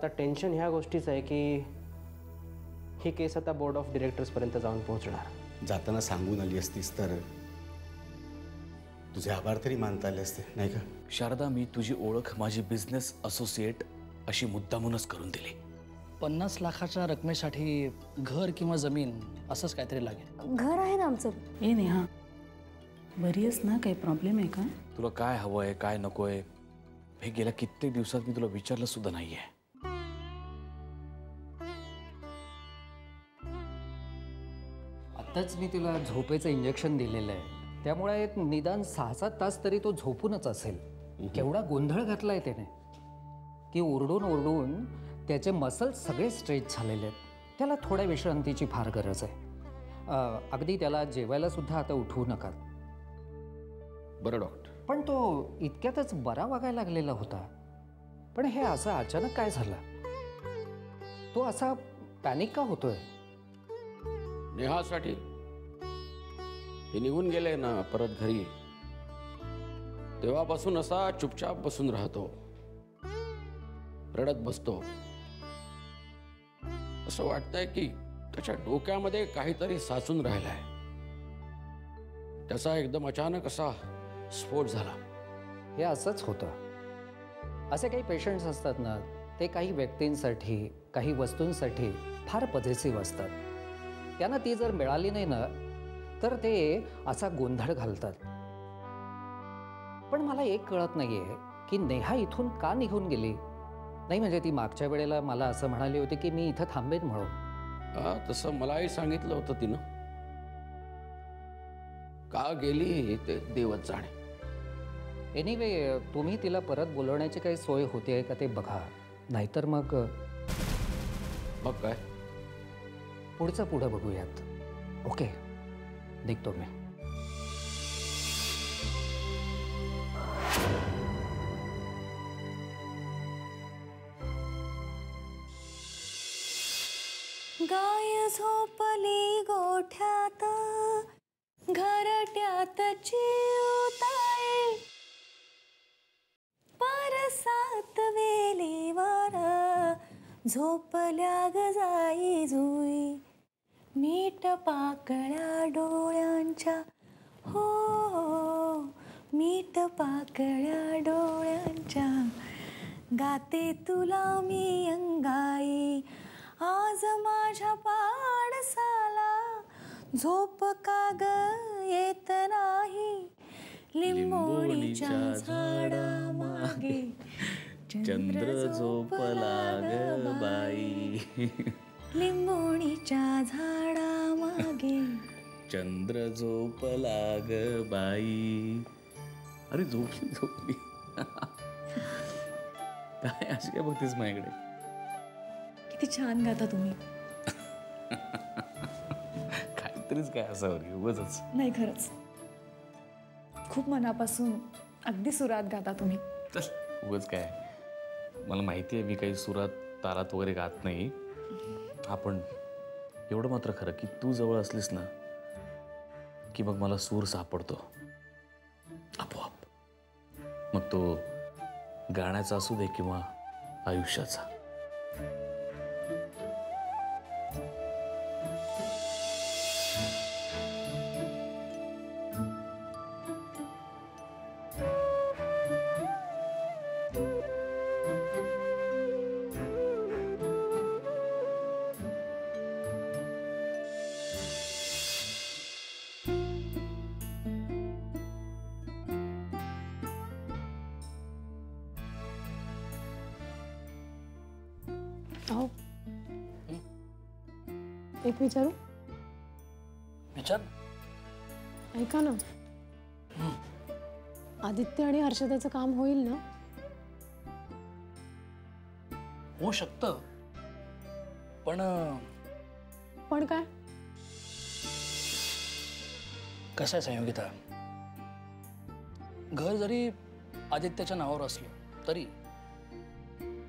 आता टेन्शन ह्या गोष्टीचं आहे की ही केस आता बोर्ड ऑफ डिरेक्टर्सपर्यंत जाऊन पोहोचणार. जाताना सांगून आली असतीस तर तुझे आभार तरी मानता आले असते नाही का? शारदा, मी तुझी ओळख माझी बिझनेस असोसिएट अशी मुद्दामूनच करून दिली. 50 लाखाच्या रकमेसाठी घर किंवा जमीन असंच काहीतरी लागेल. घर आहे ना आमचं. ए नेहा, बरी आहेस ना? काही प्रॉब्लेम आहे का? तुला काय हवंय काय नकोय हे गेल्या कित्येक दिवसात मी तुला विचारलं सुद्धा नाहीये. आत्ताच मी तिला झोपेचं इंजेक्शन दिलेलं आहे, त्यामुळे निदान 6-7 तास तरी तो झोपूनच असेल. केवढा गोंधळ घातलाय त्याने की ओरडून ओरडून त्याचे मसल्स सगळे स्ट्रेच झालेले आहेत. त्याला थोड्या विश्रांतीची फार गरज आहे. अगदी त्याला जेवायला सुद्धा आता उठवू नका. बरं डॉक्टर. पण तो इतक्यातच बरा वागायला लागलेला होता. पण हे असं अचानक काय झालं? तो असा पॅनिक का होतोय? नेहासाठी ते निघून गेले ना परत घरी, तेव्हापासून असा चुपचाप बसून राहतो, रडत बसतो. असं वाटतंय की त्याच्या डोक्यामध्ये काहीतरी साचून राहिलाय. त्याचा एकदम अचानक असा स्फोट झाला. हे असंच होतं. असे काही पेशंट्स असतात ना, ते काही व्यक्तींसाठी काही वस्तूंसाठी फार पॉझिटिव्ह असतात. त्यांना ती जर मिळाली नाही ना तर ते असा गोंधळ घालतात. पण मला एक कळत नाहीये की नेहा इथून का निघून गेली. नाही म्हणजे ती मागच्या वेळेला मला असं म्हणाली होती की मी इथं थांबेन म्हणून. तसं मलाही सांगितलं होतं तिनं. का गेली ते देवच जाणे. एनिवे, तुम्ही तिला परत बोलवण्याची काही सोय होते का ते बघा, नाहीतर मग काय पुढचं पुढं बघूयात. ओके, निघतो मी. गाय झोपली गोठ्यात घरट्यात चिवताई, परसात वेलीवर झोपल्या ग जाई जुई. मीठ पाकळ्या डोळ्यांच्या, हो मीठ पाकळ्या डोळ्यांच्या, गाते तुला मी अंगाई. आज माझ्या पाडसाला झोप का ग येत नाही. लिंबोणीच्या झाडा मागे चंद्र झोपला ग बाई. लिंबोणीच्या झाडा मागे चंद्र झोपला ग बाई. अरे झोपली झोपली. काय अशी काय बघतेस माझ्याकडे? किती छान गाता तुम्ही. काहीतरीच काय असावं उगाच. नाही खरंच खूप मनापासून अगदी सुरात गाता तुम्ही. उगाच काय, मला माहिती आहे मी काही सुरात तारात वगैरे गात नाही. आपण एवढं मात्र खरं की तू जवळ असलीस ना की मग मला सूर सापडतो आपोआप. मग तो गाण्याचा असू दे किंवा आयुष्याचा. एक विचारू? विचार. ऐका ना, आदित्य आणि हर्षदाचं काम होईल ना? होऊ शकतं, पण काय? कसं आहे संयोगिता, घर जरी आदित्याच्या नावावर असलं तरी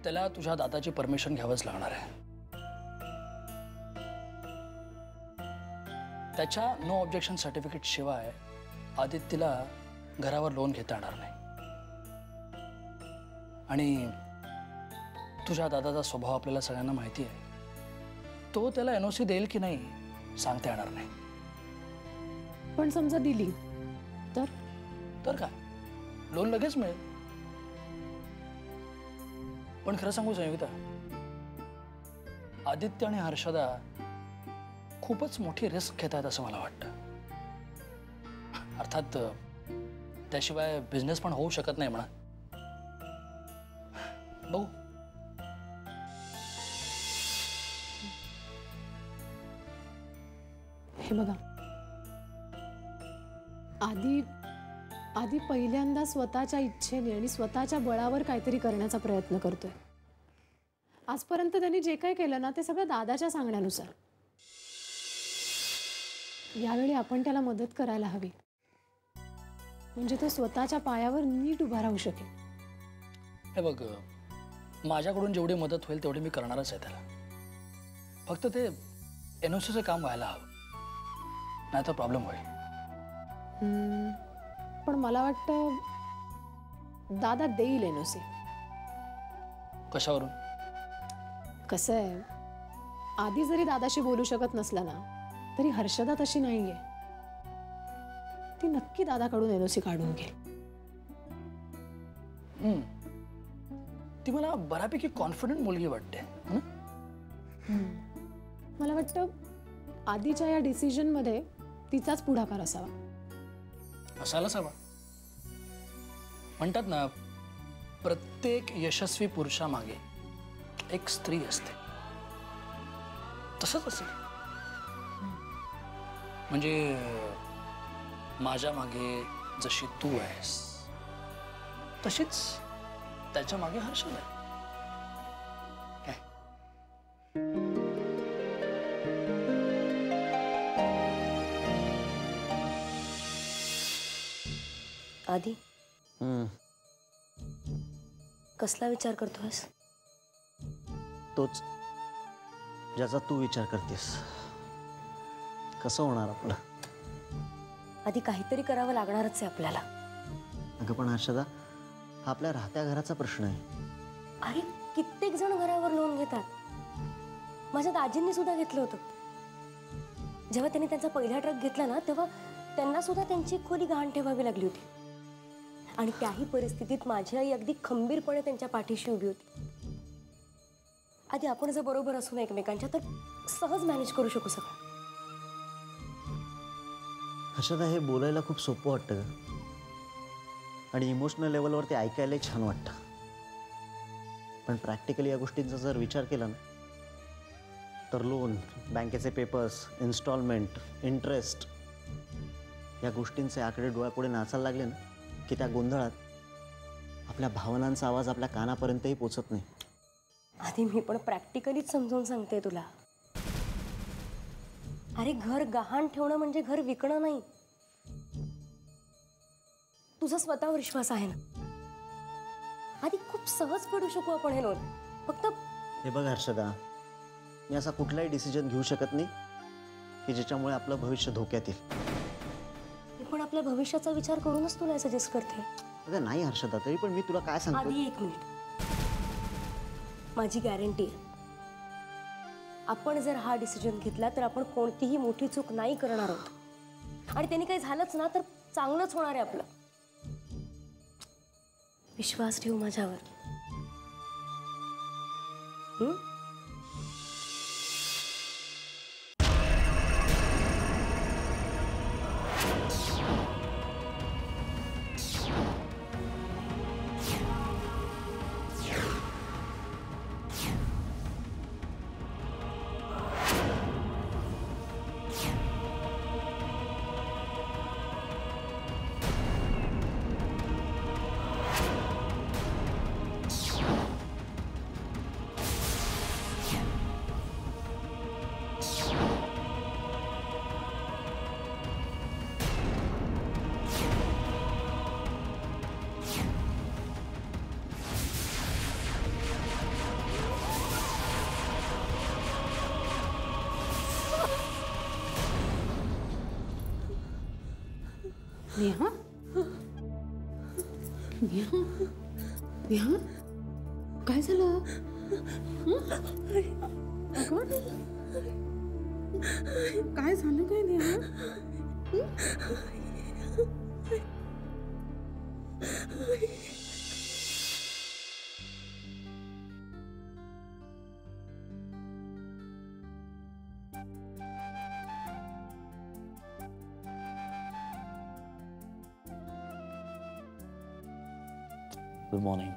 त्याला तुझ्या दादाची परमिशन घ्यावंच लागणार आहे. त्याच्या नो ऑब्जेक्शन सर्टिफिकेट शिवाय आदित्यला घरावर लोन घेता येणार नाही. आणि तुझ्या दादाचा स्वभाव आपल्याला सगळ्यांना माहिती आहे. तो त्याला NOC देईल की नाही सांगता येणार नाही. पण समजा दिली तर काय लोन लगेच मिळेल. पण खरं सांगू संयुक्ता, आदित्य आणि हर्षदा खूपच मोठी रिस्क घेत आहेत असं मला वाटतं. अर्थात त्याशिवाय बिझनेस पण होऊ शकत नाही म्हणा. बघू. हे बघा, आधी पहिल्यांदा स्वतःच्या इच्छेने आणि स्वतःच्या बळावर काहीतरी करण्याचा प्रयत्न करतोय. आजपर्यंत त्यांनी जे काही केलं ना ते सगळं दादाच्या सांगण्यानुसार. यावेळी आपण त्याला मदत करायला हवी, म्हणजे तो स्वतःच्या पायावर नीट उभा राहू शकेल. हे बघ, माझ्याकडून जेवढी मदत होईल तेवढी मी करणारच आहे त्याला. फक्त ते NOCचं काम व्हायला हवं, नाहीतर प्रॉब्लेम होईल. पण मला वाटतं दादा देईल NOC. कशावरून? कसं आहे, आधी जरी दादाशी बोलू शकत नसला ना तरी हर्षदा तशी नाहीये. ती नक्की दादाकडून NOC काढून घेईल. ती मला बऱ्यापैकी कॉन्फिडंट मुलगी वाटते. मला वाटतं आधीच्या या डिसिजन मध्ये तिचाच पुढाकार असावा. असायलाच हवा. म्हणतात ना, प्रत्येक यशस्वी पुरुषामागे एक स्त्री असते. तसंच असेल. म्हणजे माझ्या मागे जशी तू आहेस तशीच त्याच्या मागे हर्षद आहे. काय? आधी कसला विचार करतोयस? तोच ज्याचा तू विचार करतेस. कसं होणार आपलं? आधी काहीतरी करावं लागणारच आहे आपल्याला. अगं पण हर्षदा, हा आपल्या राहत्या घराचा प्रश्न आहे. अरे कित्येक जण घरावर लोन घेतात. माझ्या दाजींनी सुद्धा घेतलं होतं. जेव्हा त्यांनी त्यांचा पहिला ट्रक घेतला ना तेव्हा त्यांना सुद्धा त्यांची खोली गहाण ठेवावी लागली होती. आणि त्याही परिस्थितीत माझी आई अगदी खंबीरपणे त्यांच्या पाठीशी उभी होती. आधी आपण जर बरोबर असू ना एकमेकांच्या तर सहज मॅनेज करू शकू सगळं. हर्षदा, हे बोलायला खूप सोपं वाटतं आणि इमोशनल लेवलवर ते ऐकायलाही छान वाटतं. पण प्रॅक्टिकली या गोष्टींचा जर विचार केला ना तर लोन, बँकेचे पेपर्स, इन्स्टॉलमेंट, इंटरेस्ट या गोष्टींचे आकडे डोळ्यापुढे नाचायला लागले ना की त्या गोंधळात आपल्या भावनांचा आवाज आपल्या कानापर्यंतही पोचत नाही. आधी मी पण प्रॅक्टिकलीच समजावून सांगते तुला. अरे घर गहाण ठेवणं म्हणजे घर विकणं नाही. तुझा स्वतःवर विश्वास आहे ना? आधी खूप सहज पडू शकू आपण हे लोन. फक्त हे बघ हर्षदा, मी असा कुठलाही डिसिजन घेऊ शकत नाही की ज्याच्यामुळे आपलं भविष्य धोक्यात येईल. मी पण आपल्या भविष्याचा विचार करूनच तुला सजेस्ट करते. अगं नाही हर्षदा, तरी पण मी तुला काय सांगतो. आधी एक मिनिट, माझी गॅरंटी आहे आपण जर हा डिसिजन घेतला तर आपण कोणतीही मोठी चूक नाही करणार आहोत. आणि त्यांनी काही झालंच ना तर चांगलंच होणार आहे आपलं. विश्वास ठेव माझ्यावर. नेहा, नेहा, नेहा, काय झालं? काय झालं काय Neha? Good morning.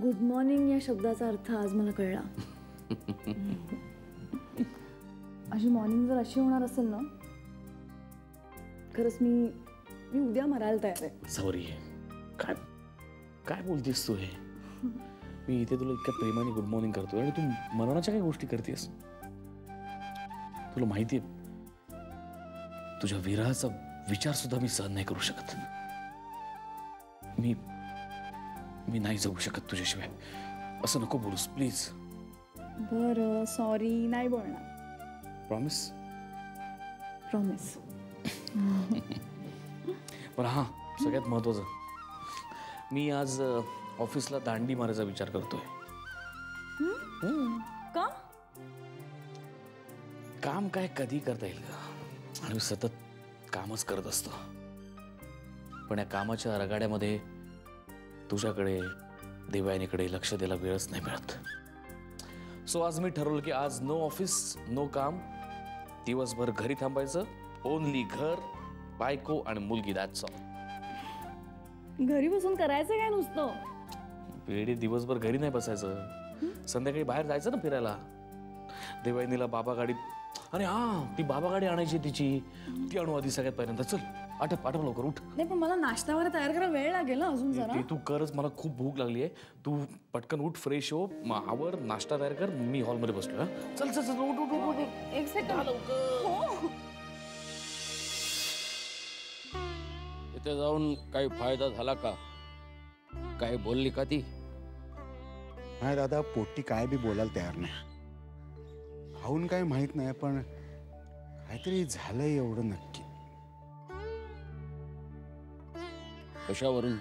Good morning या शब्दाचा अर्थ आज मला कळला. अशी मॉर्निंग जर अशी होणार असेल ना, खरंच मी उद्या मरायला तयार आहे. सॉरी. काय काय बोलतेस तू? हे मी इथे तुला इतक्या प्रेमाने गुड मॉर्निंग करतोय आणि तू मनाच्या काही गोष्टी करतेस. तुला माहितीये तुझ्या विरहाचा विचार सुद्धा मी सहन नाही करू शकत. मी नाही जगू शकत तुझ्याशिवाय. असं नको बोलूस प्लीज. बरं, सॉरी, नाही बोलणार. प्रॉमिस? प्रॉमिस. पण हा सगळ्यात महत्वाचं, मी आज ऑफिसला दांडी मारायचा विचार करतोय. का? काम काय कधी करता येईल का? आणि मी सतत कामच करत असतो. पण या कामाच्या रगाड्यामध्ये तुझ्याकडे, देवयानीकडे लक्ष द्यायला वेळच नाही मिळत. सो आज मी ठरवलं की आज नो ऑफिस, नो काम, दिवसभर घरी थांबायचं. ओनली घर, बायको आणि मुलगी, दॅट्स ऑल. घरी बसून करायचं काय नुसतं? वेळी दिवसभर घरी नाही बसायचं. संध्याकाळी बाहेर जायचं ना फिरायला. देवयानीला बाबा गाडीत, अरे हा ती बाबा गाडी आणायची तिची, ती आणू आधी सगळ्यात पहिल्यांदा. चल आटप लवकर उठ. नाही पण मला नाश्ता वगैरे तयार करायला वेळ लागेल ना अजून जरा. ते तू करच, मला खूप भूक लागली आहे. तू पटकन उठ, फ्रेश हो, आवर, नाश्ता तयार कर. मी हॉलमध्ये बसलो. चल चल चल उठ उठ उठ उठ. एक सेकंड. तिथे जाऊन काही फायदा झाला का? काय बोलली का ती? नाही दादा, पोट्टी काय बी बोलायला तयार नाही. खाऊन काय माहित नाही, पण काहीतरी झालंय एवढं नक्की. कशावरून?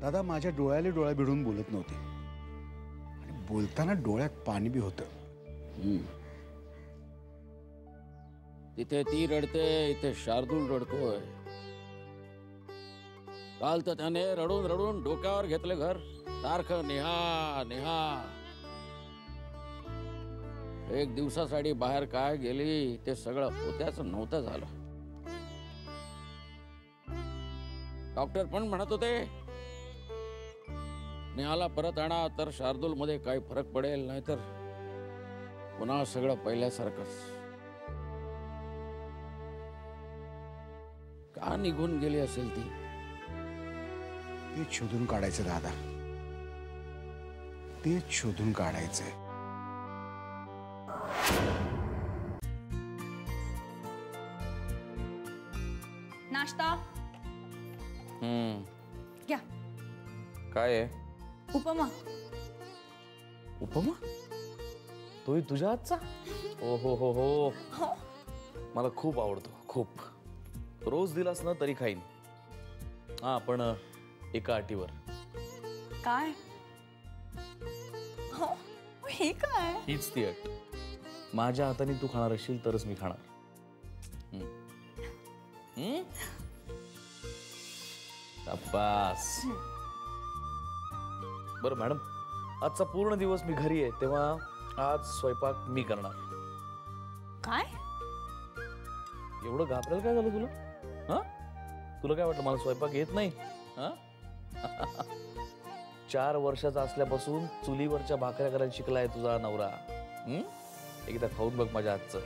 दादा माझ्या डोळ्याला डोळा भिडून बोलत नव्हते आणि बोलताना डोळ्यात पाणी बी होतं. तिथे ती रडते, इथे शार्दूल रडतोय. काल तर त्याने रडून रडून डोक्यावर घेतले घर. सारखं नेहा नेहा. एक दिवसासाठी बाहेर काय गेली ते सगळं होत्याच नव्हतं झालं. डॉक्टर पण म्हणत होते नेहाला परत आणा तर शार्दूल मध्ये काही फरक पडेल, नाहीतर पुन्हा सगळं पहिल्यासारखंच. का निघून गेली असेल ती? ते शोधून काढायचं दादा, ते शोधून काढायचंय. नाश्ता घ्या. काय आहे? उपमा. उपमा? तोही तुझ्या हातचा? ओ हो हो हो. मला खूप आवडतो, खूप. रोज दिलास ना तरी खाईन. हा पण एका अटीवर. काय? हे काय? हीच ती अट. माझ्या हाताने तू खाणार असशील तरच मी खाणार. शाबास. बरं मॅडम, आजचा पूर्ण दिवस मी घरी आहे, तेव्हा आज स्वयंपाक मी करणार. काय? एवढं घाबरायला काय झालं तुला? हा, तुला काय वाटलं मला स्वयंपाक येत नाही? हा 4 वर्षाचा असल्यापासून चुलीवरच्या भाकऱ्या करायला शिकलाय तुझा नवरा. एकदा खाऊन बघ माझ्या हातचं.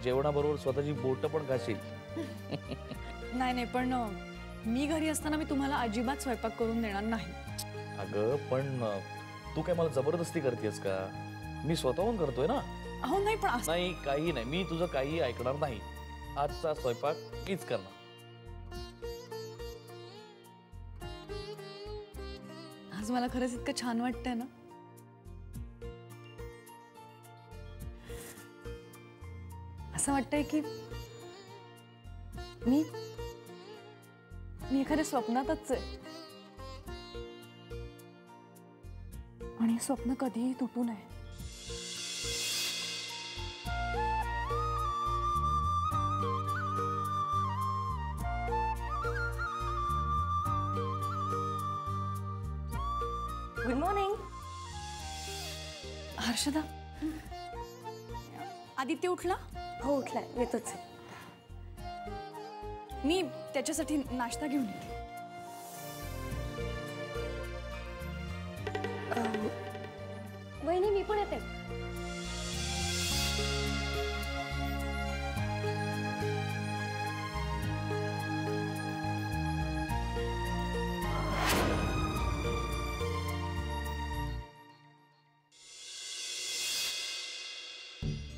जेवणाबरोबर स्वतःची बोट पण खाशील. नाही नाही, पण मी घरी असताना मी तुम्हाला अजिबात स्वयंपाक करून देणार नाही. अगं पण तू काय मला जबरदस्ती करतेस का? मी स्वतःहून करतोय ना. अहो नाही, पण नाही, काही नाही, मी तुझं काही ऐकणार नाही. आजचा स्वयंपाक मीच करणार. आज मला खरंच इतकं छान वाटतंय ना. असं वाटतंय की मी एखाद्या स्वप्नातच आहे आणि हे स्वप्न कधीही तुटू नये. Good morning. हर्षदा, आदित्य उठला? हो उठलाय, येतोच. मी त्याच्यासाठी नाश्ता घेऊन येते. वहिनी मी पण येते.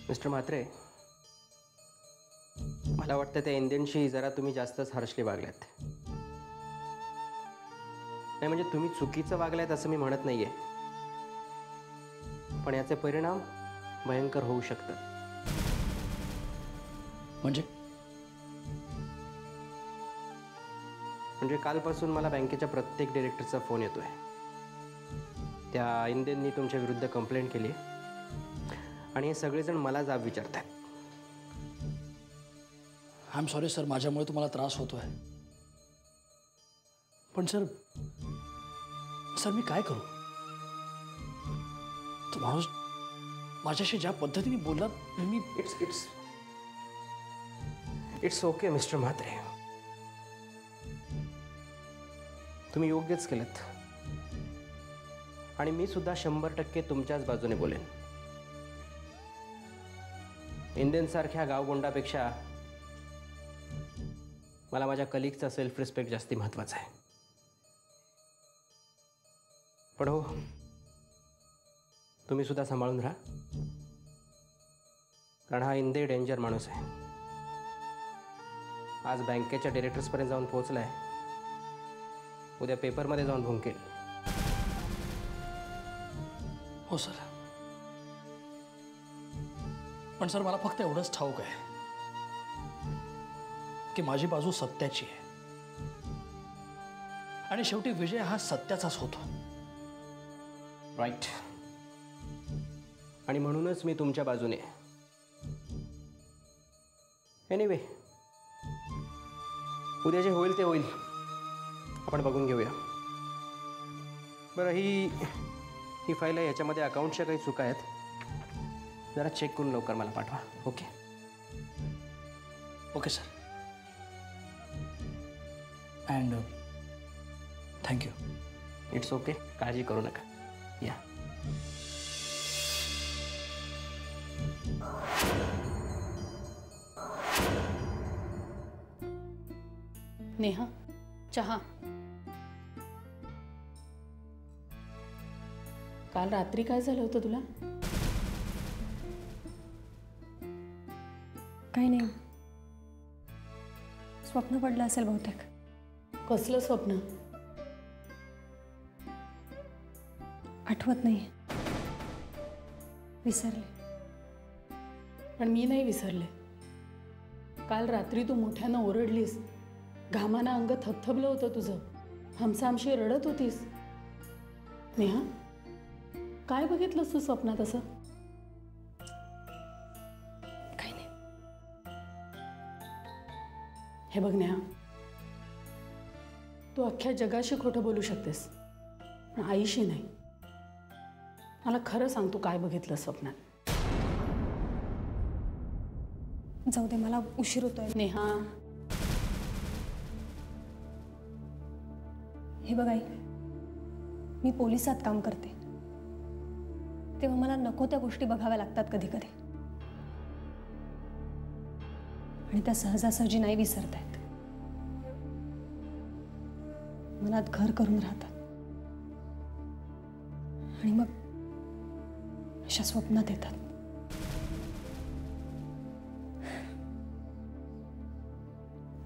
मिस्टर म्हात्रे, मला वाटतं त्या इंडियनशी जरा तुम्ही जास्तच हार्शली वागल्यात. नाही म्हणजे तुम्ही चुकीचं वागल्यात असं मी म्हणत नाहीये, पण याचे परिणाम भयंकर होऊ शकतात. म्हणजे कालपासून मला बँकेच्या प्रत्येक डिरेक्टरचा फोन येतोय. त्या इंडियननी तुमच्या विरुद्ध कंप्लेंट केली आणि हे सगळेजण मला जाब विचारतात. आय एम सॉरी सर, माझ्यामुळे तुम्हाला त्रास होतोय. पण सर मी काय करू? तो माणूस माझ्याशी ज्या पद्धतीने बोलला, me it's okay mister Mhatre, तुम्ही योग्यच केलं आणि मी सुद्धा 100% तुमच्याच बाजूने बोलेन. इंडियनसारख्या गावगोंडापेक्षा मला माझ्या कलिगचा सेल्फ रिस्पेक्ट जास्ती महत्त्वाचा आहे. पण हो, तुम्ही सुद्धा सांभाळून राहा, कारण हा इंदे डेंजर माणूस आहे. आज बँकेच्या डिरेक्टर्सपर्यंत जाऊन पोहोचलाय, उद्या पेपरमध्ये जाऊन भुंकेल. हो सर, पण सर मला फक्त एवढंच ठाऊक आहे की माझी बाजू सत्याची आहे आणि शेवटी विजय हा सत्याचाच होतो. राईट. आणि म्हणूनच मी तुमच्या बाजूने. एनिवे, उद्या जे होईल ते होईल, आपण बघून घेऊया. बरं, ही फाईल आहे, याच्यामध्ये अकाउंटच्या काही चुका आहेत, जरा चेक करून लवकर मला पाठवा. Okay? Okay sir. And thank you. It's okay, काळजी करू नका. या. नेहा, चहा. काल रात्री काय झालं होतं तुला? काही नाही, स्वप्न पडलं असेल बहुतेक. कसलं स्वप्न? आठवत नाही, विसरले. पण मी नाही विसरले. काल रात्री तू मोठ्यानं ओरडलीस, घामानं अंग थबथबलं होतं तुझं, हमसामशी रडत होतीस. नेहा, काय बघितलंस तू स्वप्नात असं? काही नाही. हे बघ नेहा, तू अख्ख्या जगाशी खोटं बोलू शकतेस, पण आईशी नाही. मला खरं सांग, तू काय बघितलं स्वप्नात? जाऊ दे, मला उशीर होतोय. नेहा, हे बघ आई, मी पोलिसात काम करते, तेव्हा मला नको त्या गोष्टी बघाव्या लागतात कधी कधी, आणि त्या सहजासहजी नाही विसरता येत. मनात घर करून राहतात आणि मग अशा स्वप्नात येतात.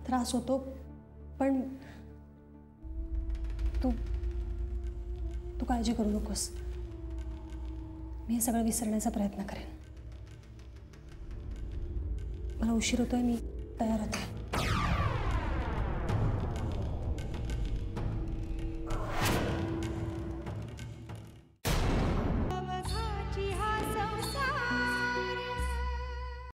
त्रास होतो, पण तू काळजी करू नकोस. मी हे सगळं विसरण्याचा प्रयत्न करेन. मला उशीर होतोय, मी तयार होते.